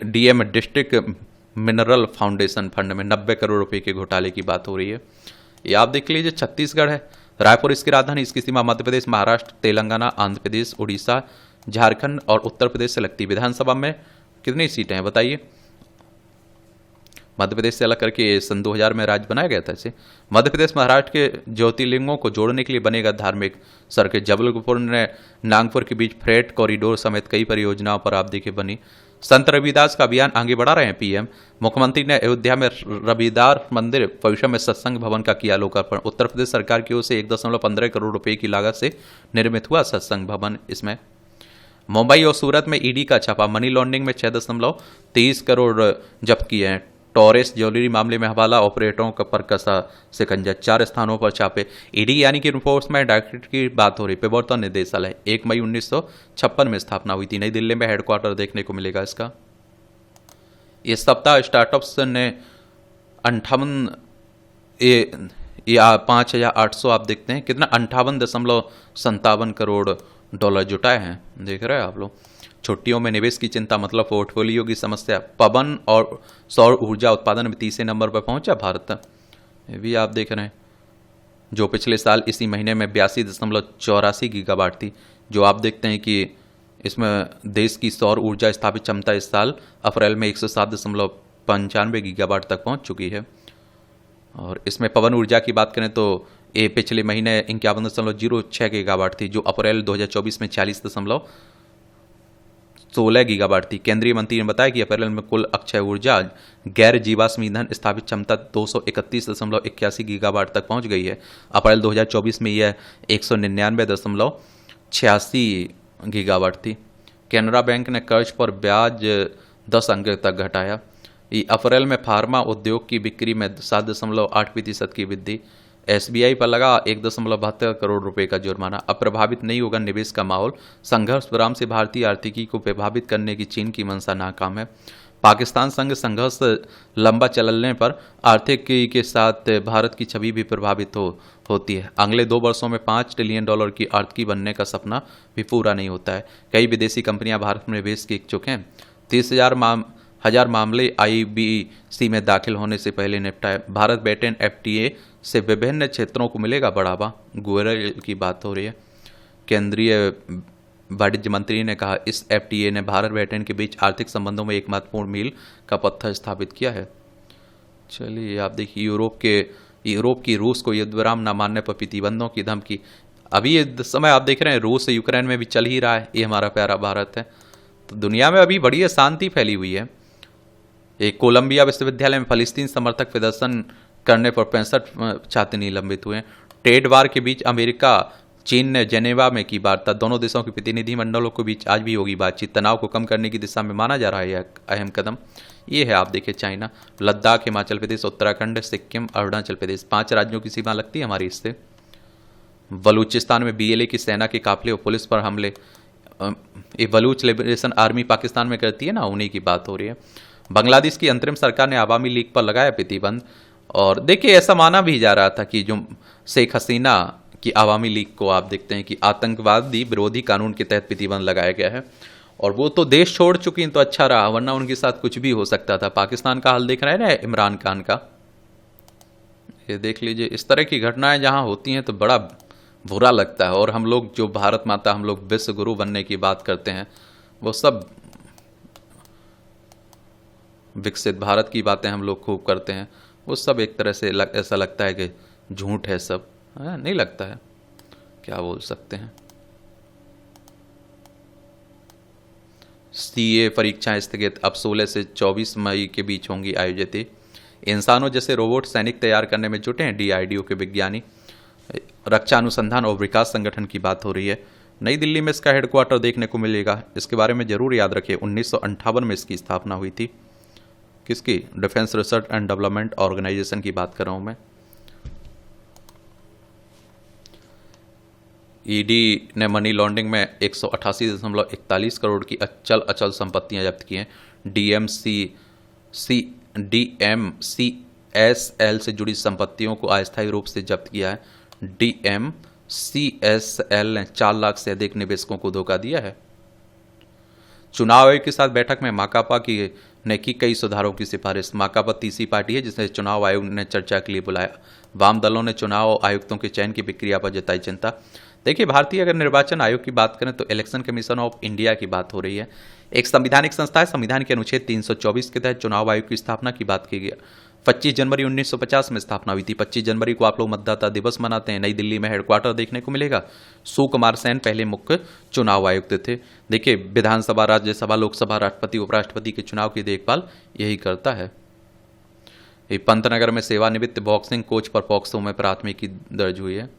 DM district mineral foundation fund में 90 करोड़ रुपए के घोटाले की बात हो रही है। ये आप देख लीजिए, छत्तीसगढ़ है, रायपुर इसकी राजधानी। इसकी सीमा मध्य प्रदेश, महाराष्ट्र, तेलंगाना, आंध्र प्रदेश, उड़ीसा, झारखंड और उत्तर प्रदेश से लगती। विधानसभा में कितनी सीटें हैं बताइए? मध्य प्रदेश से अलग करके सन 2000 में राज्य बनाया गया था इसे। मध्य प्रदेश महाराष्ट्र के ज्योतिर्लिंगों को जोड़ने के लिए बनेगा धार्मिक सड़कें। जबलपुर ने नागपुर के बीच फ्रेट कॉरिडोर समेत कई परियोजनाओं पर आप देखिए बनी। संत रविदास का अभियान आगे बढ़ा रहे हैं PM। मुख्यमंत्री ने अयोध्या में रविदास मंदिर परिसर में सत्संग भवन का किया लोकार्पण। उत्तर प्रदेश सरकार की ओर से 1.15 करोड़ रुपए की लागत से निर्मित हुआ सत्संग भवन। इसमें मुंबई और सूरत में ED का छापा। मनी लॉन्ड्रिंग में 6.23 करोड़ जब्त किए हैं। टॉरेस ज्वेलरी मामले में हवाला ऑपरेटरों पर कसा शिकंजा। 4 स्थानों पर छापे। ED यानी कि इन्फोर्समेंट डायरेक्टरेट की बात हो रही। प्रवर्तन निदेशालय 1 मई 1956 में स्थापना हुई थी। नई दिल्ली में हेडक्वार्टर देखने को मिलेगा इसका। इस सप्ताह स्टार्टअप्स ने 58,800 आप देखते हैं कितना 58.57 करोड़ डॉलर जुटाए हैं। देख रहे हैं आप लोग। छुट्टियों में निवेश की चिंता मतलब पोर्टफोलियो की समस्या। पवन और सौर ऊर्जा उत्पादन में 30वें नंबर पर पहुंचा भारत। ये भी आप देख रहे हैं, जो पिछले साल इसी महीने में 82.84 गीगावाट थी। जो आप देखते हैं कि इसमें देश की सौर ऊर्जा स्थापित क्षमता इस साल अप्रैल में 107.95 गीगावाट तक पहुंच चुकी है। और इसमें पवन ऊर्जा की बात करें तो ये पिछले महीने 51.06 गीगावाट थी, जो अप्रैल 2024 में 40.16 गीगावाट थी। केंद्रीय मंत्री ने बताया कि अप्रैल में कुल अक्षय ऊर्जा गैर जीवाश्म ईंधन स्थापित क्षमता 231.81 गीगावाट तक पहुंच गई है। अप्रैल 2024 में यह 199.86 गीगावाट थी। कैनरा बैंक ने कर्ज पर ब्याज 10 अंक तक घटाया। अप्रैल में फार्मा उद्योग की बिक्री में 7.8% की वृद्धि। एसबीआई पर लगा 1.72 करोड़ रुपए का जुर्माना। अब प्रभावित नहीं होगा निवेश का माहौल। संघर्ष विराम से भारतीय आर्थिकी को प्रभावित करने की चीन की मंशा नाकाम है। पाकिस्तान संग संघर्ष लंबा चलने पर आर्थिकी के साथ भारत की छवि भी प्रभावित होती है। अगले 2 वर्षों में $5 ट्रिलियन की आर्थिकी बनने का सपना भी पूरा नहीं होता है। कई विदेशी कंपनियां भारत में निवेश के इच्छुक हैं। 30,000 मामले आईबीसी में दाखिल होने से पहले निपटाए। भारत ब्रिटेन एफटीए से विभिन्न क्षेत्रों को मिलेगा बढ़ावा। गोयल की बात हो रही है। केंद्रीय वाणिज्य मंत्री ने कहा, इस एफटीए ने भारत ब्रिटेन के बीच आर्थिक संबंधों में एक महत्वपूर्ण मील का पत्थर स्थापित किया है। चलिए, आप देखिए, यूरोप की रूस को युद्ध विराम न मानने पर प्रतिबंधों की धमकी। अभी ये समय आप देख रहे हैं रूस यूक्रेन में भी चल ही रहा है। ये हमारा प्यारा भारत है। तो दुनिया में अभी बड़ी शांति फैली हुई है। एक कोलंबिया विश्वविद्यालय में फलस्तीन समर्थक प्रदर्शन करने पर 65 छात्र निलंबित हुए। ट्रेड वार के बीच अमेरिका चीन ने जेनेवा में की वार्ता। दोनों देशों के प्रतिनिधिमंडलों के बीच आज भी होगी बातचीत। तनाव को कम करने की दिशा में माना जा रहा है यह अहम कदम। ये है, आप देखिए, चाइना, लद्दाख, हिमाचल प्रदेश, उत्तराखंड, सिक्किम, अरुणाचल प्रदेश, 5 राज्यों की सीमा लगती है हमारी इससे। बलूचिस्तान में बीएलए की सेना के काफिले और पुलिस पर हमले। ये बलूच लिबरेशन आर्मी पाकिस्तान में करती है ना, उन्हीं की बात हो रही है। बांग्लादेश की अंतरिम सरकार ने आवामी लीग पर लगाया प्रतिबंध। और देखिए, ऐसा माना भी जा रहा था कि जो शेख हसीना की आवामी लीग को आप देखते हैं कि आतंकवादी विरोधी कानून के तहत प्रतिबंध लगाया गया है, और वो तो देश छोड़ चुकी हैं तो अच्छा रहा, वरना उनके साथ कुछ भी हो सकता था। पाकिस्तान का हाल देख रहे हैं ना, इमरान खान का। ये देख लीजिए, इस तरह की घटनाएं जहां होती हैं तो बड़ा बुरा लगता है। और हम लोग जो भारत माता, हम लोग विश्व गुरु बनने की बात करते हैं, वो सब विकसित भारत की बातें हम लोग खूब करते हैं, वो सब एक तरह से ऐसा लगता है कि झूठ है सब। नहीं लगता है, क्या बोल सकते हैं। सीए परीक्षाएं स्थगित, अब 16 से 24 मई के बीच होंगी आयोजित। इंसानों जैसे रोबोट सैनिक तैयार करने में जुटे हैं डीआरडीओ के विज्ञानी। रक्षा अनुसंधान और विकास संगठन की बात हो रही है। नई दिल्ली में इसका हेडक्वार्टर देखने को मिलेगा। इसके बारे में जरूर याद रखिए, 1958 में इसकी स्थापना हुई थी। किसकी? Defence research and development organisation की बात कर रहा हूं मैं। ईडी ने मनी लॉन्ड्रिंग में 188.41 करोड़ की अचल संपत्तियां जब्त की हैं। डीएमसीएसएल से जुड़ी संपत्तियों को अस्थायी रूप से जब्त किया है। डीएमसीएसएल ने 4 लाख से अधिक निवेशकों को धोखा दिया है। चुनाव आयोग के साथ बैठक में माकपा ने की कई सुधारों की सिफारिश। माकपा तीसरी पार्टी है जिसने चुनाव आयोग ने चर्चा के लिए बुलाया। वाम दलों ने चुनाव आयुक्तों के चयन की प्रक्रिया पर जताई चिंता। देखिए, भारतीय अगर निर्वाचन आयोग की बात करें तो इलेक्शन कमीशन ऑफ इंडिया की बात हो रही है। एक संवैधानिक संस्था है। संविधान के अनुच्छेद 324 के तहत चुनाव आयोग की स्थापना की बात की गई। 25 जनवरी 1950 में स्थापना हुई थी। 25 जनवरी को आप लोग मतदाता दिवस मनाते हैं। नई दिल्ली में हेडक्वार्टर देखने को मिलेगा। सुकुमार सेन पहले मुख्य चुनाव आयुक्त थे। देखिए, विधानसभा, राज्यसभा, लोकसभा, राष्ट्रपति, उपराष्ट्रपति के चुनाव की देखभाल यही करता है। पंतनगर में सेवानिवृत्त बॉक्सिंग कोच पर पॉक्सो में प्राथमिकी दर्ज हुई है।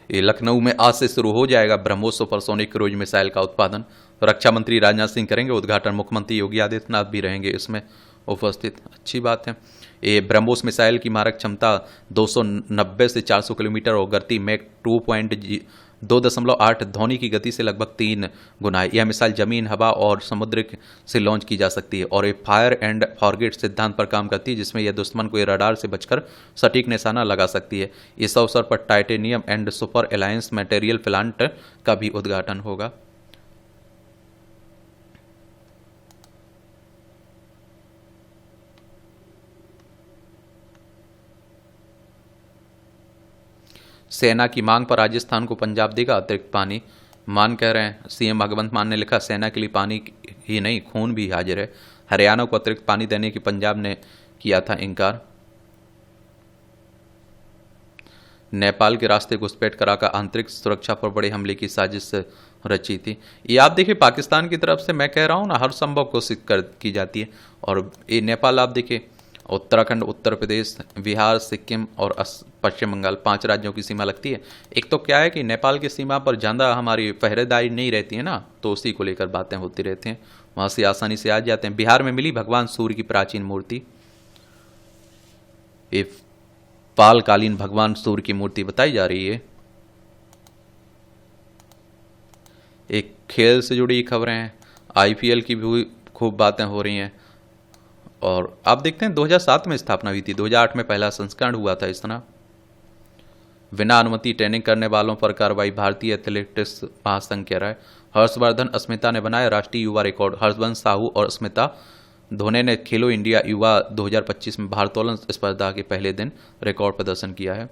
लखनऊ में आज से शुरू हो जाएगा ब्रह्मोस सुपरसोनिक क्रूज मिसाइल का उत्पादन। रक्षा मंत्री राजनाथ सिंह करेंगे उद्घाटन। मुख्यमंत्री योगी आदित्यनाथ भी रहेंगे इसमें उपस्थित। अच्छी बात है। ये ब्रह्मोस मिसाइल की मारक क्षमता 290 से 400 किलोमीटर और गति मैक 2.8 ध्वनि की गति से लगभग 3 गुना है। यह मिसाइल जमीन, हवा और समुद्र से लॉन्च की जा सकती है और ये फायर एंड फॉरगेट सिद्धांत पर काम करती है, जिसमें यह दुश्मन को रडार से बचकर सटीक निशाना लगा सकती है। इस अवसर पर titanium and super alloys material plant का भी उद्घाटन होगा। सेना की मांग पर राजस्थान को पंजाब देगा अतिरिक्त पानी। मान कह रहे हैं, सीएम भगवंत मान ने लिखा, सेना के लिए पानी ही नहीं खून भी हाजिर है। हरियाणा को अतिरिक्त पानी देने की पंजाब ने किया था इनकार। नेपाल के रास्ते घुसपैठ कराकर आंतरिक सुरक्षा पर बड़े हमले की साजिश रची थी। ये आप देखिए पाकिस्तान की तरफ से मैं कह रहा हूँ ना, हर संभव कोशिश की जाती है। और ये नेपाल आप देखिए, उत्तराखंड, उत्तर प्रदेश, बिहार, सिक्किम और पश्चिम बंगाल 5 राज्यों की सीमा लगती है। एक तो क्या है कि नेपाल की सीमा पर ज़्यादा हमारी पहरेदारी नहीं रहती है ना, तो उसी को लेकर बातें होती रहती हैं, वहाँ से आसानी से आ जाते हैं। बिहार में मिली भगवान सूर्य की प्राचीन मूर्ति, ये पालकालीन भगवान सूर्य की मूर्ति बताई जा रही है। एक खेल से जुड़ी खबरें हैं, आईपीएल की भी खूब बातें हो रही हैं। और आप देखते हैं 2007 में स्थापना हुई थी, 2008 में पहला संस्करण हुआ था इस तरह। बिना अनुमति ट्रेनिंग करने वालों पर कार्रवाई, भारतीय एथलेटिक्स महासंघ कह रहा है। हर्षवर्धन अस्मिता ने बनाया राष्ट्रीय युवा रिकॉर्ड। हर्षवंश साहू और अस्मिता धोने ने खेलो इंडिया युवा 2025 में भारोत्तोलन स्पर्धा के पहले दिन रिकॉर्ड प्रदर्शन किया है।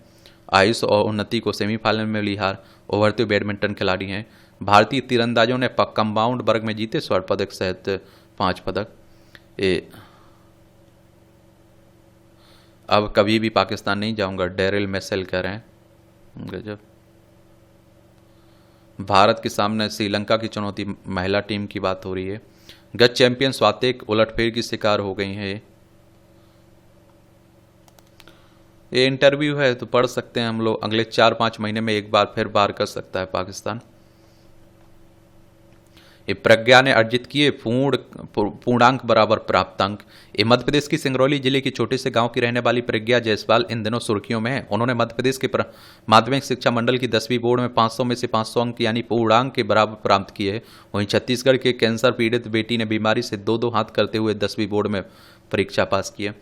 आयुष और उन्नति को सेमीफाइनल में मिली हार। उभरते बेडमिंटन खिलाड़ी हैं। भारतीय तीरंदाजों ने कंपाउंड वर्ग में जीते स्वर्ण पदक सहित 5 पदक। अब कभी भी पाकिस्तान नहीं जाऊंगा, डेरिल मेसेल कह रहे हैं। गजब। भारत के सामने श्रीलंका की चुनौती, महिला टीम की बात हो रही है। गत चैंपियन स्वातिक उलटफेर की शिकार हो गई है। ये इंटरव्यू है तो पढ़ सकते हैं हम लोग। अगले 4-5 महीने में एक बार फिर बार कर सकता है पाकिस्तान। ये प्रज्ञा ने अर्जित किए पूर्णांक बराबर प्राप्तांक। ये मध्य प्रदेश की सिंगरौली जिले के छोटे से गांव की रहने वाली प्रज्ञा जायसवाल इन दिनों सुर्खियों में है। उन्होंने मध्य प्रदेश के माध्यमिक शिक्षा मंडल की 10वीं बोर्ड में 500 में से 500 अंक यानी पूर्णांक के बराबर प्राप्त किए हैं। वहीं छत्तीसगढ़ के कैंसर पीड़ित बेटी ने बीमारी से 2-2 हाथ करते हुए 10वीं बोर्ड में परीक्षा पास की है।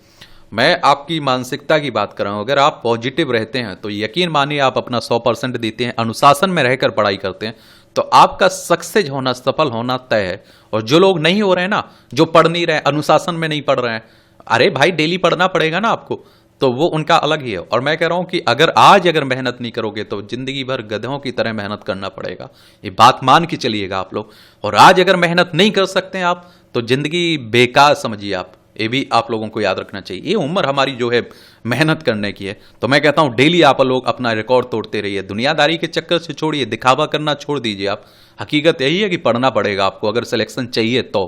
मैं आपकी मानसिकता की बात कर रहा हूं। अगर आप पॉजिटिव रहते हैं तो यकीन मानिए आप अपना 100% देते हैं, अनुशासन में रहकर पढ़ाई करते हैं, तो आपका सक्सेस होना, सफल होना तय है। और जो लोग नहीं हो रहे हैं ना, जो पढ़ नहीं रहे, अनुशासन में नहीं पढ़ रहे हैं, अरे भाई डेली पढ़ना पड़ेगा ना आपको, तो वो उनका अलग ही है। और मैं कह रहा हूं कि अगर मेहनत नहीं करोगे तो जिंदगी भर गधों की तरह मेहनत करना पड़ेगा। ये बात मान के चलिएगा आप लोग। और आज अगर मेहनत नहीं कर सकते हैं आप तो जिंदगी बेकार समझिए आप। ये भी आप लोगों को याद रखना चाहिए। ये उम्र हमारी जो है मेहनत करने की है। तो मैं कहता हूं डेली आप लोग अपना रिकॉर्ड तोड़ते रहिए। दुनियादारी के चक्कर से छोड़िए, दिखावा करना छोड़ दीजिए आप। हकीकत यही है कि पढ़ना पड़ेगा आपको अगर सिलेक्शन चाहिए तो।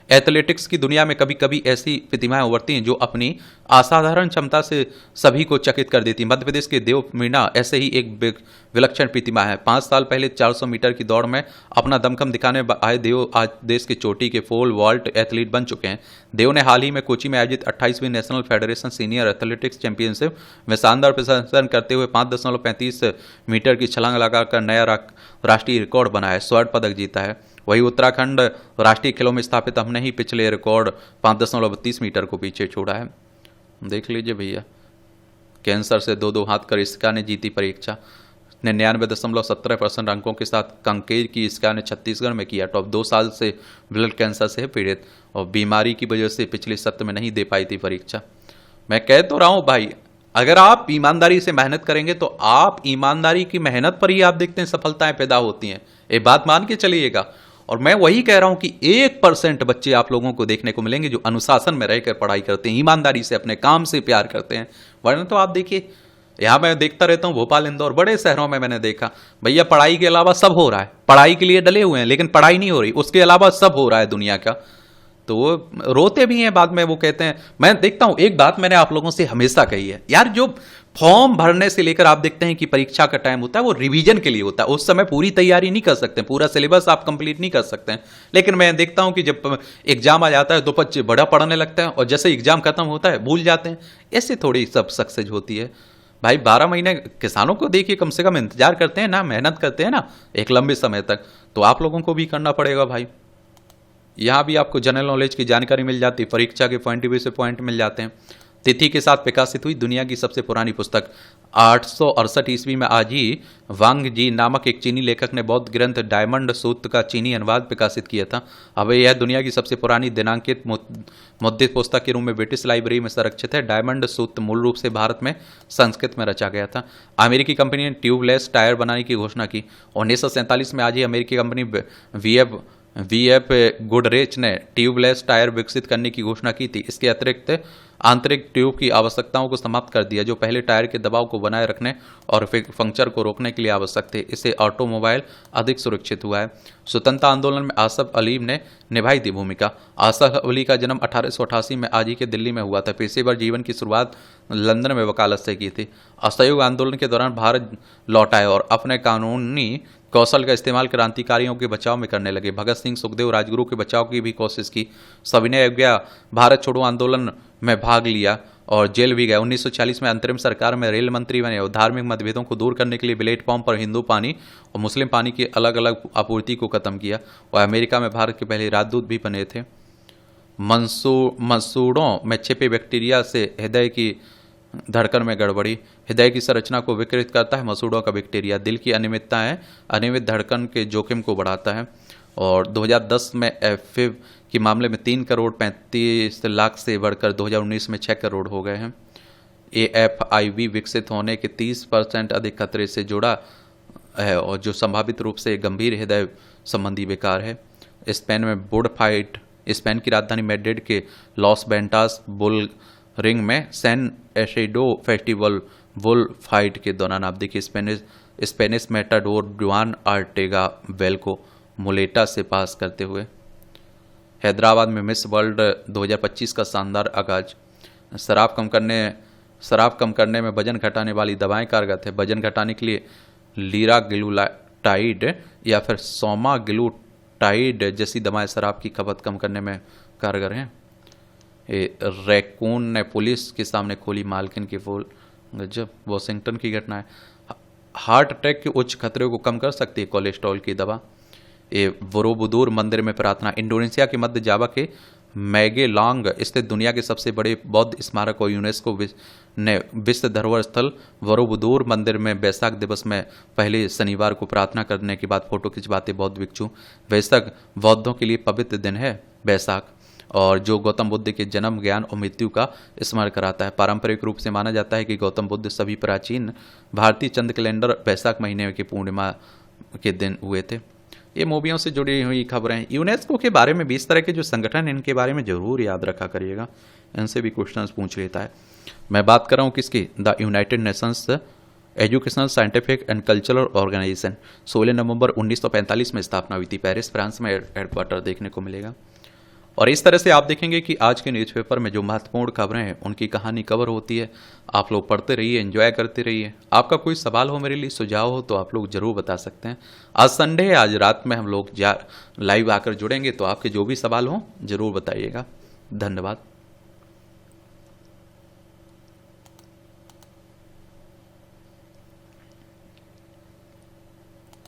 एथलेटिक्स की दुनिया में कभी कभी ऐसी प्रतिमाएं उभरती हैं जो अपनी असाधारण क्षमता से सभी को चकित कर देती। मध्य प्रदेश के देव मीणा ऐसे ही एक विलक्षण प्रतिमा है। 5 साल पहले 400 मीटर की दौड़ में अपना दमखम दिखाने आए देव आज देश की चोटी के पोल वॉल्ट एथलीट बन चुके हैं। देव ने हाल ही में कोची में आयोजित 28वीं national federation senior athletics championship में शानदार प्रदर्शन करते हुए 5.35 मीटर की छलांग लगाकर नया राष्ट्रीय रिकॉर्ड बनाया, स्वर्ण पदक जीता है। वही उत्तराखंड राष्ट्रीय खेलों में स्थापित हमने ही पिछले रिकॉर्ड 5.32 मीटर को पीछे छोड़ा है। देख लीजिए भैया, कैंसर से 2-2 हाथ कर इसका ने जीती परीक्षा। 99.17% अंकों के साथ कंकेर की इसका ने छत्तीसगढ़ में किया टॉप। 2 साल से ब्लड कैंसर से पीड़ित और बीमारी की वजह से पिछले सत्र में नहीं दे पाई थी परीक्षा। मैं कह तो रहा हूं भाई, अगर आप ईमानदारी से मेहनत करेंगे तो आप ईमानदारी की मेहनत पर ही आप देखते हैं सफलताएं पैदा होती हैं। ये बात मान के चलिएगा। और मैं वही कह रहा हूं कि 1% बच्चे आप लोगों को देखने को मिलेंगे जो अनुशासन में रहकर पढ़ाई करते हैं, ईमानदारी से अपने काम से प्यार करते हैं। वरना तो आप देखिए, यहां मैं देखता रहता हूं भोपाल, इंदौर, बड़े शहरों में मैंने देखा भैया पढ़ाई के अलावा सब हो रहा है। पढ़ाई के लिए डले हुए हैं लेकिन पढ़ाई नहीं हो रही, उसके अलावा सब हो रहा है दुनिया का। तो वो रोते भी हैं बाद में। वो कहते हैं, मैं देखता हूं, एक बात मैंने आप लोगों से हमेशा कही है यार, जो फॉर्म भरने से लेकर आप देखते हैं कि परीक्षा का टाइम होता है वो रिवीजन के लिए होता है। उस समय पूरी तैयारी नहीं कर सकते, पूरा सिलेबस आप कंप्लीट नहीं कर सकते हैं। लेकिन मैं देखता हूं कि जब एग्जाम आ जाता है तो बच्चे बड़ा पढ़ने लगते हैं और जैसे एग्जाम खत्म होता है भूल जाते हैं। ऐसे थोड़ी सब सक्सेस होती है भाई। 12 महीने किसानों को देखिए, कम से कम इंतजार करते हैं ना, मेहनत करते हैं ना एक लंबे समय तक, तो आप लोगों को भी करना पड़ेगा भाई। यहाँ भी आपको जनरल नॉलेज की जानकारी मिल जाती है, परीक्षा के पॉइंट व्यू से पॉइंट मिल जाते हैं। तिथि के साथ प्रकाशित हुई दुनिया की सबसे पुरानी पुस्तक 868 ईस्वी में आज ही वांग जी नामक एक चीनी लेखक ने बौद्ध ग्रंथ डायमंड सूत्र का चीनी अनुवाद प्रकाशित किया था। अब यह दुनिया की सबसे पुरानी दिनांकित मुद्रित पुस्तक के रूप में ब्रिटिश लाइब्रेरी में संरक्षित है। डायमंड सूत्र मूल रूप से भारत में संस्कृत में रचा गया था। अमेरिकी कंपनी ने ट्यूबलेस टायर बनाने की घोषणा की। 1947 में आज ही अमेरिकी कंपनी वीएफ वीएफ गुडरेच ने ट्यूबलेस टायर विकसित करने की घोषणा की थी। इसके अतिरिक्त आंतरिक ट्यूब की आवश्यकताओं को समाप्त कर दिया, जो पहले टायर के दबाव को बनाए रखने और पंक्चर को रोकने के लिए आवश्यक थे। इससे ऑटोमोबाइल अधिक सुरक्षित हुआ है। स्वतंत्रता आंदोलन में आसफ अली ने निभाई थी भूमिका। आसफ अली का जन्म 1888 में आज ही के दिल्ली में हुआ था। पेशेवर जीवन की शुरुआत लंदन में वकालत से की थी। असहयोग आंदोलन के दौरान भारत लौट आए और अपने कानूनी कौशल का इस्तेमाल क्रांतिकारियों के बचाव में करने लगे। भगत सिंह, सुखदेव, राजगुरु के बचाव की भी कोशिश की। सविनय अवज्ञा भारत छोड़ो आंदोलन में भाग लिया और जेल भी गए। 1940 में अंतरिम सरकार में रेल मंत्री बने और धार्मिक मतभेदों को दूर करने के लिए प्लेटफॉर्म पर हिंदू पानी और मुस्लिम पानी की अलग अलग आपूर्ति को खत्म किया और अमेरिका में भारत के पहले राजदूत भी बने थे। मसूड़ों में छिपे बैक्टीरिया से हृदय की धड़कन में गड़बड़ी। हृदय की संरचना को विकृत करता है मसूड़ों का बैक्टीरिया। दिल की अनियमितताएं अनियमित धड़कन के जोखिम को बढ़ाता है। और 2010 में एफिव के मामले में 3 करोड़ 35 लाख से बढ़कर 2019 में 6 करोड़ हो गए हैं। AFIV विकसित होने के 30% अधिक खतरे से जुड़ा है और जो संभावित रूप से गंभीर हृदय संबंधी विकार है। स्पेन में बुल फाइट, स्पेन की राजधानी मैड्रिड के लॉस वेंटास बुल रिंग में सैन एशेडो फेस्टिवल बुल फाइट के दौरान आप देखिए स्पेनिश मेटाडोर जुआन आर्टेगा वेल को मुलेटा से पास करते हुए। हैदराबाद में मिस वर्ल्ड 2025 का शानदार आगाज। शराब कम करने में वजन घटाने वाली दवाएं कारगर है। वजन घटाने के लिए लीराग्लूटाइड या फिर सोमाग्लूटाइड जैसी दवाएं शराब की खपत कम करने में कारगर हैं। रैकून ने पुलिस के सामने खोली मालकिन की पोल। गजब, वॉशिंगटन की घटना है। हार्ट अटैक के उच्च खतरे को कम कर सकती है कोलेस्ट्रॉल की दवा। बोरोबुदूर मंदिर में प्रार्थना। इंडोनेशिया के मध्य जावा के मैगेलांग स्थित दुनिया के सबसे बड़े बौद्ध स्मारक और यूनेस्को ने विश्व धरोहर स्थल बोरोबुदूर मंदिर में वैशाख दिवस में पहले शनिवार को प्रार्थना करने के बाद फोटो खिंचवाते बौद्ध भिक्षु। वैशाख बौद्धों के लिए पवित्र दिन है वैशाख, और जो गौतम बुद्ध के जन्म, ज्ञान और मृत्यु का स्मरण कराता है। पारंपरिक रूप से माना जाता है कि गौतम बुद्ध सभी प्राचीन भारतीय चंद्र कैलेंडर वैशाख महीने की पूर्णिमा के दिन हुए थे। ये मूवियों से जुड़ी हुई खबरें। यूनेस्को के बारे में भी इस तरह के जो संगठन इनके बारे में जरूर याद रखा करिएगा, इनसे भी क्वेश्चंस पूछ लेता है। मैं बात कर रहा हूँ किसकी, the united nations educational, scientific and cultural organisation. 16 नवंबर 1945 में स्थापना हुई थी। पेरिस, फ्रांस में हेडक्वार्टर देखने को मिलेगा। और इस तरह से आप देखेंगे कि आज के न्यूज़पेपर में जो महत्वपूर्ण खबरें हैं उनकी कहानी कवर होती है। आप लोग पढ़ते रहिए, एंजॉय करते रहिए। आपका कोई सवाल हो मेरे लिए, सुझाव हो, तो आप लोग जरूर बता सकते हैं। आज संडे है, आज रात में हम लोग लाइव आकर जुड़ेंगे, तो आपके जो भी सवाल हो जरूर बताइएगा। धन्यवाद।